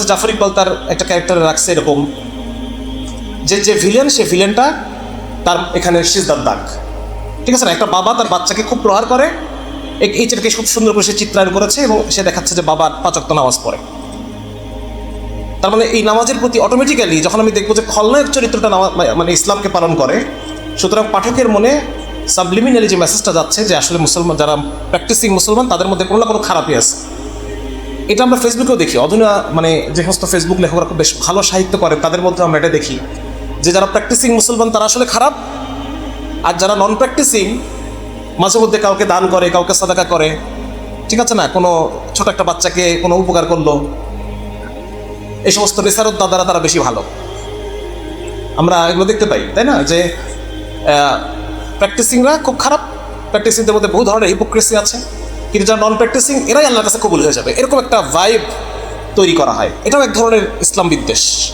জাফর ইকবাল তার একটা ক্যারেক্টারে রাখছে এরকম যে ভিলেন, সে ভিলেনটা তার এখানে সিজদার দাগ, ঠিক আছে না? একটা বাবা তার বাচ্চাকে খুব প্রহার করে, এই চিত্রকে খুব সুন্দর করে সে চিত্রায়ন করেছে এবং সে দেখাচ্ছে যে বাবা 5 ওয়াক্ত নামাজ পড়ে। তার মানে এই নামাজের প্রতি অটোমেটিক্যালি যখন আমি দেখবো যে খলনায়ক চরিত্রটা মানে ইসলামকে পালন করে, সুতরাং পাঠকের মনে সাবলিমিনালি যে মেসেজটা যাচ্ছে যে আসলে মুসলমান যারা প্র্যাকটিসিং মুসলমান তাদের মধ্যে কোনো না কোনো খারাপই আছে। এটা আমরা ফেসবুকেও দেখি, অধুনা মানে যে সমস্ত ফেসবুক লেখকরা খুব বেশ ভালো সাহিত্য করে তাদের মধ্যে আমরা এটা দেখি যে যারা প্র্যাকটিসিং মুসলমান তারা আসলে খারাপ, আর যারা নন প্র্যাকটিসিং মাঝে মধ্যে কাউকে দান করে, কাউকে সাদাকা করে, ঠিক আছে না, কোনো ছোট একটা বাচ্চাকে কোনো উপকার করলো, এই সমস্ত রেসারত দাদারা তারা বেশি ভালো। আমরা এগুলো দেখতে পাই, তাই না? যে প্র্যাকটিসিংরা খুব খারাপ, প্র্যাকটিসিংদের মধ্যে বহু ধরনের হিপোক্রেসি আছে, কিন্তু যারা নন প্র্যাকটিসিং এরাই আল্লাহর কাছে কবুল হয়ে যাবে, এরকম একটা ভাইব তৈরি করা হয়। এটাও এক ধরনের ইসলাম বিদ্বেষ।